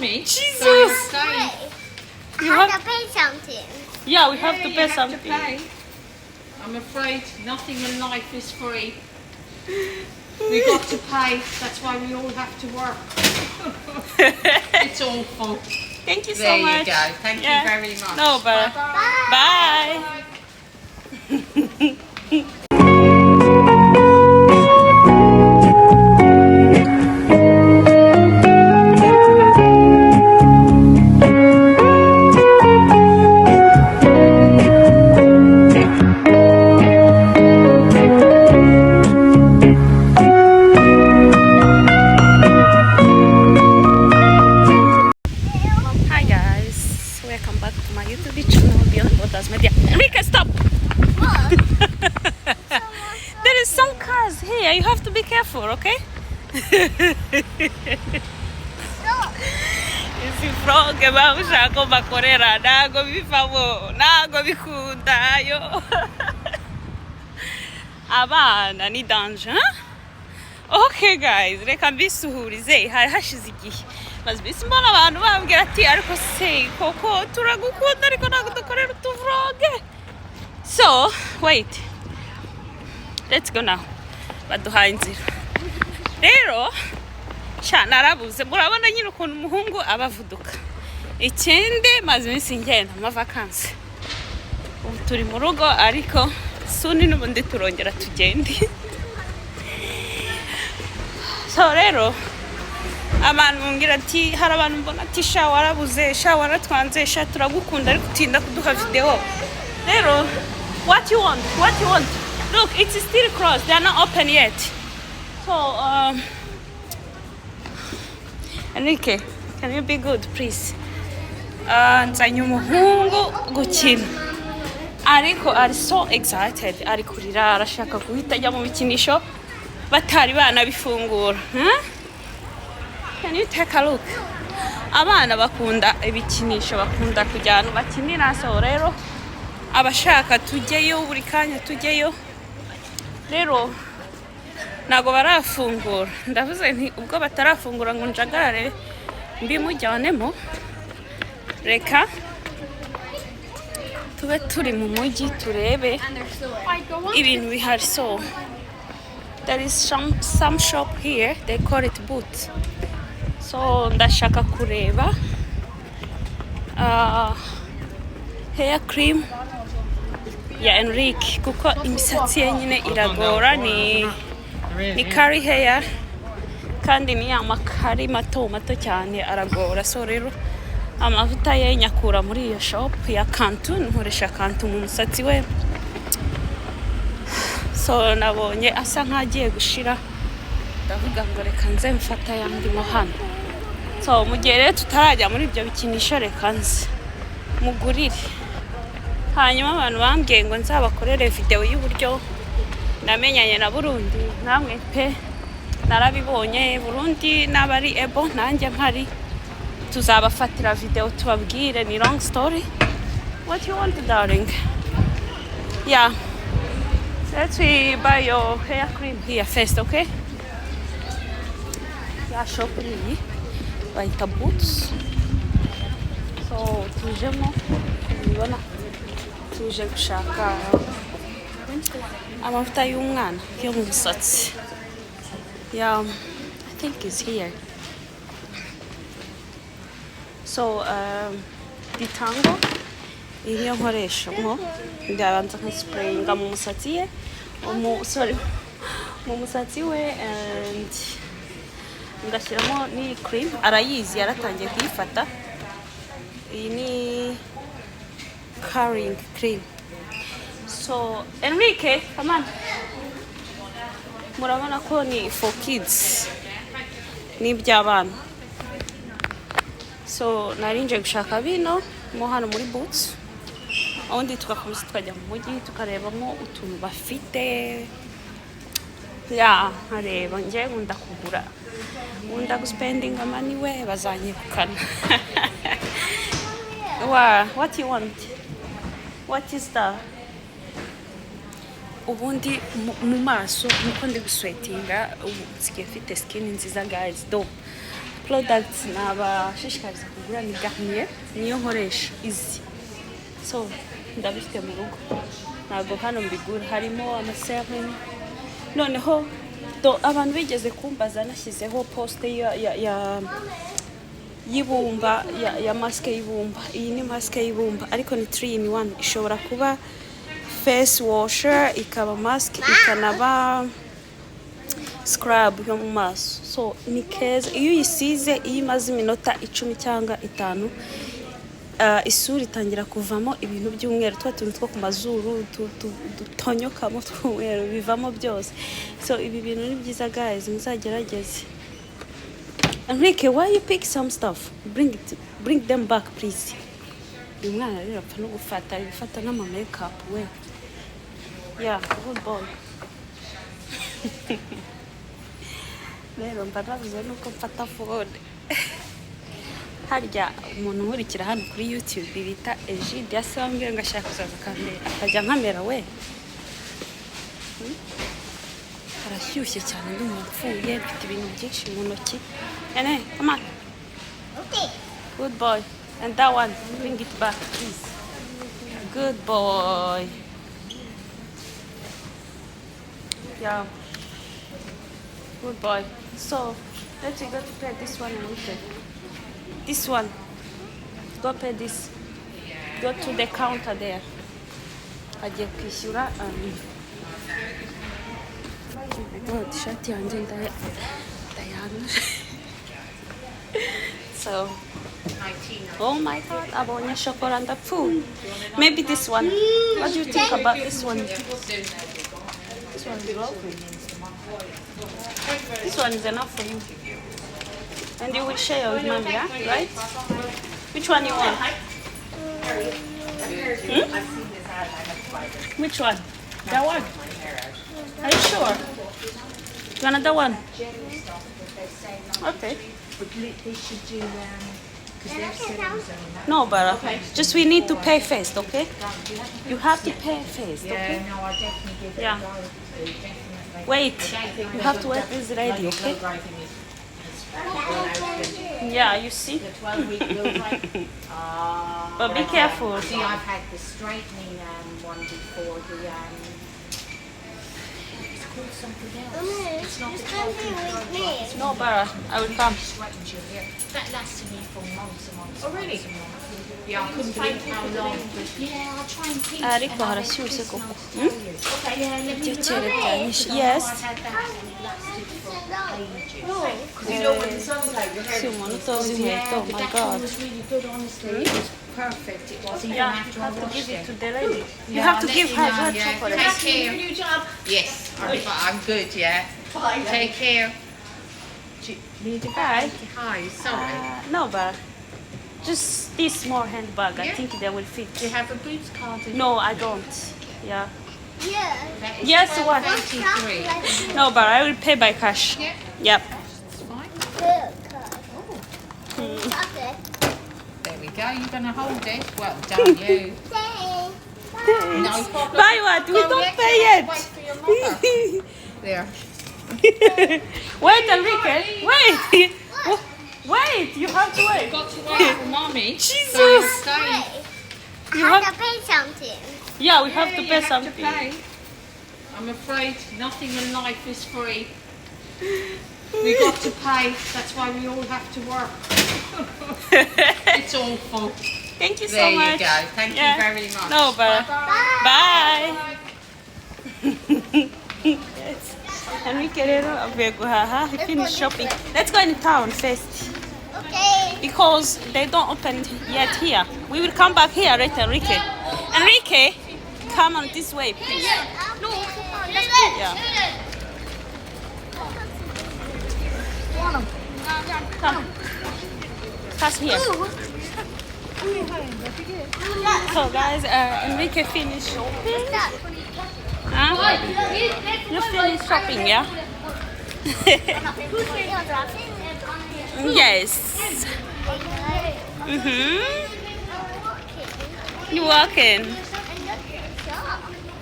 me. Jesus. So you're staying. You have to pay something. Yeah, we have to You pay have something. to pay. I'm afraid nothing in life is free. We got to pay. That's why we all have to work. It's awful. Thank you so There much. you go. Thank you very much. No, but bye. Hi guys, welcome back to my YouTube channel Beyond Borders Media. Enrique, stop! There is some cars here. You have to be careful, okay? Isi frog bawushaka bakorera nago bivamo nago bikunda yo. Abana ni danger. Okay guys, reka mbisuhurize hari hashize igihe. Mazbisi mbona abantu bambwira ati ariko se Coco turagukunda ariko nago dukorera utuvloge. So, wait. Let's go now. Baduhaye inzira. Rero narabuze murabona nyine ukuntu umuhungu abavuduka. Ikindi maze iminsi ngenda amavakansi. Ubu turi mu rugo ariko suni n'ubundi turongera tugende. So rero abantu mbwira ati hari abantu mbona ati sha warabuze sha waratwanze sha turagukunda ariko utinda kuduha video. Rero what you want? Look, it's still closed. They are not open yet. So Enrique, can you be good, please? Numuhungu gukina. Ariko are so excited. Ari kurira arashaka guhita ajya mu bikinisho batari bana bifungura. Can you take a look? Abana bakunda ibikinisho bakunda kujyana bakinira, so rero abashaka tujyeyo buri kanya tujyeyo. Rero nago barafungura. Ndavuze nti ubwo batarafungura ngo njagarare mbimujyanemo. Reka tube turi mu mujyi turebe ibintu bihari. So there is some shop here, they call it Boots. So ndashaka kureba hair cream ya Enrique kuko imisatsi ye nyine iragora ni curly hair kandi ni amakari mato cyane aragora. So rero amavuta ye nyakura muri iyo shop ya Kantu, nkoresha Kantu mu musatsi we. So nabonye asa nkagiye gushira, ndavuga ngo reka nze mfata yandi mo hano. So mugere tutarajya muri ibyo bikinisho reka nze mugurire. Hanyuma abantu bambwiye ngo nzabakorere video y'uburyo namenyanye na Burundi, namwe pe narabibonye Burundi n'abari ebo nanjye mpari, tuzabafatira video tubabwire. Ni long story. What you want, darling? Yeah, let's buy your hair cream here first, okay? Yeah, shop really bayita Boots. So tujemo mubona tuje gushaka amavuta y'umwana yo mu musatsi. Yeah, I think it's here. So ditango iyo nkoresha mo ndabanza nk'sprayinga mu musatsi ye mu musatsi we, and ngashyiramo ni cream. Arayizi yaratangiye kuyifata. Iyi ni curling cream. So Enrique, come on. Murabona ko ni for kids, ni by'abana. So narinje gushaka bino mo hano muri Boots, undi tugakomeza tukajya mu mujyi tukarebamo utuntu bafite. Ya nkareba nje ngunda kugura, ngunda guspendinga money we bazanyibukana. What you want? What is that? Ubundi mu maso nuko ndi guswetinga, ubu nsigaye mfite skin nziza guys. Do products nabashishikariza kugura ni Garnier, niyo nkoresha izi. So ndabifite mu rugo, ntabwo hano mbigura. Harimo amaserum, noneho abantu bigeze kumbaza nashyizeho poste y'ibumba ya maske y'ibumba. Iyi ni maske y'ibumba ariko ni 3 in 1. Ishobora kuba face washer, ikaba mask, ikanaba scrub yo mu maso. So ni keza iyo uyisize, iyo imaze iminota 10 cyangwa 5, isura itangira kuvamo ibintu by'umweru, twa tuntu two ku mazuru dutonyokamo tw'umweru bivamo byose. So ibi bintu ni byiza guys, muzagerageze. Enrique, why you pick some stuff? Bring them back please. Uyu mwana rero apfa no gufata n'ama makeup we. Yeah, good boy. Rero mbaravuze nuko mfata phone. Harya umuntu nkurikira hano kuri YouTube bita Egide yasambye ngashaka kuzaza kambere akajya nkamera we. Arashyushye cyane ndi mupfuye, mfite ibintu byinshi mu ntoki. Come on. Okay. Good boy. And that one, bring it back, please. Good boy. Yeah. Good boy. So, let's go to pay this one and okay. This one. Go pay this. Go to the counter there. Agiye kwishyura. God, shati yanjye ndayanuje. So, oh my God, abonye shokora ndapfu. Maybe this one. What do you think about this one? This one is lovely. This one is enough for you. And you will share with mommy, yeah? Right? Which one you want? Which one? That one? Are you sure? You want another one? Okay. They should do No, but just we need to pay first, okay? You have to pay first, okay? Yeah, no, I definitely give it Yeah. a go. Definitely. Wait, you have to wait this lady, okay? Yeah, you see? The 12-week build rate. But be careful. See, I've had the straightening one before. It's called something else. It's not the 12-week. No, Bara, I will come. Straightens your hair. That lasted me for months and months. Oh, really? Yeah, I couldn't believe how long. But yeah, I'll try and keep. Ariko harashyushye koko. Okay, yeah, let me Cyo cyereka yes. I had that and it lasted for ages. Because you know when the sun's out, your hair Si umuntu utoza inkweto, oh but my that God. one was really good, honestly. It was perfect. It was even Yeah, you after I have to washed give it it. to the lady. You Yeah, have to I'll give let her you know, her yeah. chocolate. Take care. new job. Yes, I'm good, yeah. Bye. Take care. Do you need a Hi. bag? Hi, sorry. No, Bara. Just this small handbag. I Yeah. think they will fit. Do you have a Boots card? No, I don't. Yeah. Yeah. That is Yes, what? 12.83. No, Bara, I will pay by cash. Yeah, Yep. it's fine. Chocolate. There we go. You're going to hold it. Well done, you. No problem. Buy what? We Go don't next. pay Wait yet. for your mother. There. Wait, Enrique. Wait. Wait. You have to wait. Got to wait for mommy. Jesus. So you're staying. You I have have. to pay something. Yeah, we have to You pay have something. to pay. I'm afraid nothing in life is free. We got to pay. That's why we all have to work. It's awful. Thank you so There much. you go. Thank Yeah. you very much. No, but Bye. bye. Yes. Enrique rero avuye guhaha. He finished shopping. Let's go in town first Okay. because they don't open yet here. We will come back here, right, Enrique? Enrique, come on this way, please. No, Yeah. Come. Pass here. So guys, Enrique finished shopping. Huh? You finished shopping, yeah? Yes. You walking?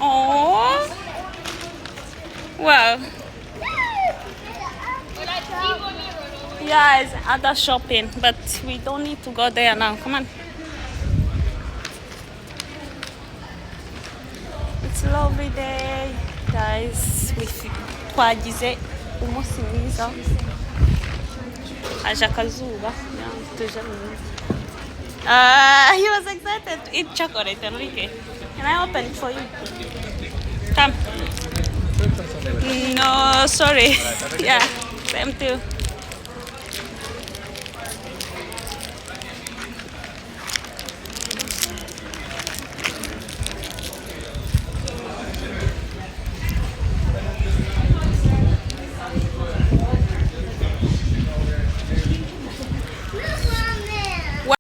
Oh. Wow. Yeah, it's other shopping, but we don't need to go there now. Come on. It's a lovely day, guys. Twagize umunsi mwiza. Haje akazuba. Tuje mwiza. He was excited to eat chocolate, Enrique. Can I open it for you? Come. No, sorry. Yeah, same too.